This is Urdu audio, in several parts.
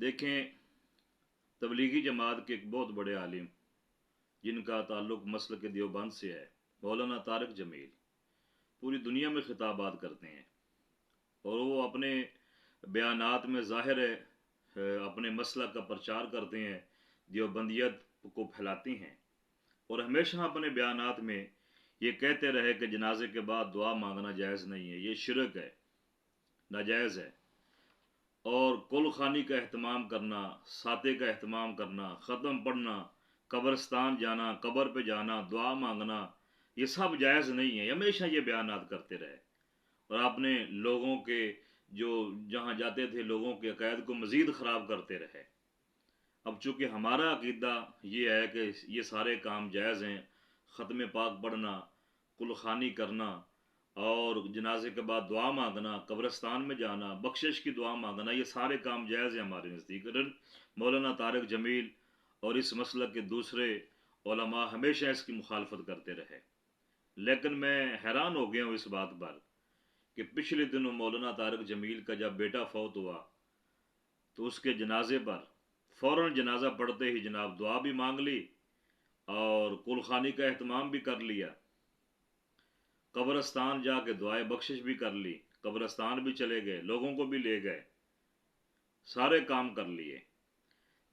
دیکھیں، تبلیغی جماعت کے ایک بہت بڑے عالم جن کا تعلق مسلک دیوبند سے ہے، مولانا طارق جمیل، پوری دنیا میں خطابات کرتے ہیں اور وہ اپنے بیانات میں ظاہر ہے اپنے مسلک کا پرچار کرتے ہیں، دیوبندیت کو پھیلاتے ہیں اور ہمیشہ اپنے بیانات میں یہ کہتے رہے کہ جنازے کے بعد دعا مانگنا جائز نہیں ہے، یہ شرک ہے، ناجائز ہے، اور کل خانی کا اہتمام کرنا، ساتے کا اہتمام کرنا، ختم پڑھنا، قبرستان جانا، قبر پہ جانا، دعا مانگنا، یہ سب جائز نہیں ہے، ہمیشہ یہ بیانات کرتے رہے اور آپ نے لوگوں کے جو جہاں جاتے تھے لوگوں کے عقائد کو مزید خراب کرتے رہے۔ اب چونکہ ہمارا عقیدہ یہ ہے کہ یہ سارے کام جائز ہیں، ختم پاک پڑھنا، کل خوانی کرنا اور جنازے کے بعد دعا مانگنا، قبرستان میں جانا، بخشش کی دعا مانگنا، یہ سارے کام جائز ہیں ہمارے نزدیک۔ مولانا طارق جمیل اور اس مسلک کے دوسرے علماء ہمیشہ اس کی مخالفت کرتے رہے، لیکن میں حیران ہو گیا ہوں اس بات پر کہ پچھلے دنوں مولانا طارق جمیل کا جب بیٹا فوت ہوا تو اس کے جنازے پر فوراً جنازہ پڑھتے ہی جناب دعا بھی مانگ لی اور کل خوانی کا اہتمام بھی کر لیا، قبرستان جا کے دعائے بخشش بھی کر لی، قبرستان بھی چلے گئے، لوگوں کو بھی لے گئے، سارے کام کر لیے۔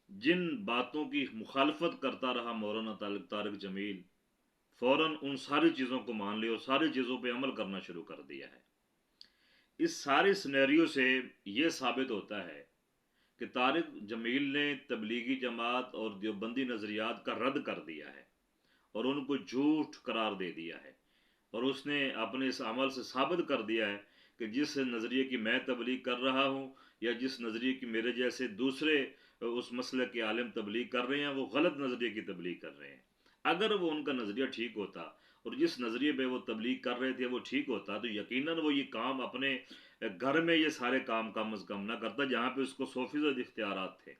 جن باتوں کی مخالفت کرتا رہا مولانا طارق جمیل، فوراً ان ساری چیزوں کو مان لیا اور ساری چیزوں پہ عمل کرنا شروع کر دیا ہے۔ اس سارے سینیریو سے یہ ثابت ہوتا ہے کہ طارق جمیل نے تبلیغی جماعت اور دیوبندی نظریات کا رد کر دیا ہے اور ان کو جھوٹ قرار دے دیا ہے، اور اس نے اپنے اس عمل سے ثابت کر دیا ہے کہ جس نظریے کی میں تبلیغ کر رہا ہوں یا جس نظریے کی میرے جیسے دوسرے اس مسئلے کے عالم تبلیغ کر رہے ہیں وہ غلط نظریے کی تبلیغ کر رہے ہیں۔ اگر وہ ان کا نظریہ ٹھیک ہوتا اور جس نظریے پہ وہ تبلیغ کر رہے تھے وہ ٹھیک ہوتا تو یقیناً وہ یہ کام اپنے گھر میں یہ سارے کام کم از کم نہ کرتا جہاں پہ اس کو 100% اختیارات تھے۔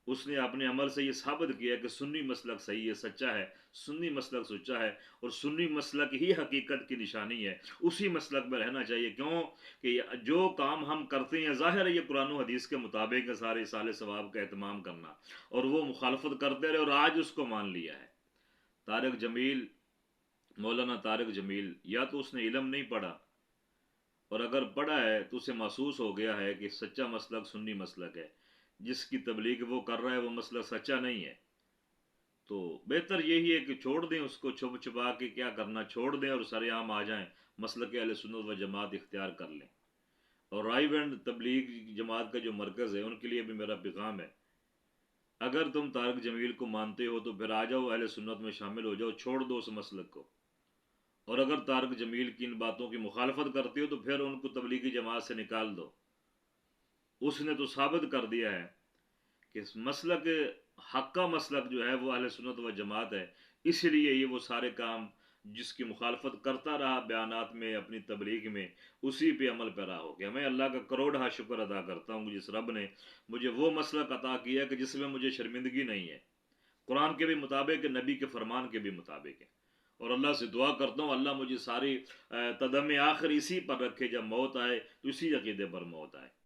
اس نے اپنے عمل سے یہ ثابت کیا کہ سنی مسلک صحیح ہے، سچا ہے، سنی مسلک سچا ہے اور سنی مسلک ہی حقیقت کی نشانی ہے، اسی مسلک میں رہنا چاہیے۔ کیوں کہ جو کام ہم کرتے ہیں ظاہر ہے یہ قرآن و حدیث کے مطابق ہے، سارے سال ثواب کا اہتمام کرنا، اور وہ مخالفت کرتے رہے اور آج اس کو مان لیا ہے۔ طارق جمیل، مولانا طارق جمیل، یا تو اس نے علم نہیں پڑھا اور اگر پڑھا ہے تو اسے محسوس ہو گیا ہے کہ سچا مسلک سنی مسلک ہے، جس کی تبلیغ وہ کر رہا ہے وہ مسئلہ سچا نہیں ہے، تو بہتر یہی ہے کہ چھوڑ دیں اس کو، چھپ چھپا کے کیا کرنا، چھوڑ دیں اور سر عام آ جائیں، مسلک اہل سنت و جماعت اختیار کر لیں۔ اور رائے بینڈ تبلیغ جماعت کا جو مرکز ہے ان کے لیے بھی میرا پیغام ہے، اگر تم طارق جمیل کو مانتے ہو تو پھر آ جاؤ اہل سنت میں شامل ہو جاؤ، چھوڑ دو اس مسلک کو، اور اگر طارق جمیل کی ان باتوں کی مخالفت کرتے ہو تو پھر ان کو تبلیغی جماعت سے نکال دو۔ اس نے تو ثابت کر دیا ہے کہ اس مسلک حق کا مسلک جو ہے وہ اہل سنت و جماعت ہے، اس لیے یہ وہ سارے کام جس کی مخالفت کرتا رہا بیانات میں، اپنی تبلیغ میں، اسی پہ عمل پیرا ہو گیا۔ میں اللہ کا کروڑہ شکر ادا کرتا ہوں جس رب نے مجھے وہ مسلک عطا کیا کہ جس میں مجھے شرمندگی نہیں ہے، قرآن کے بھی مطابق ہے، نبی کے فرمان کے بھی مطابق ہے، اور اللہ سے دعا کرتا ہوں اللہ مجھے ساری قدم آخر اسی پر رکھے، جب موت آئے تو اسی عقیدے پر موت آئے۔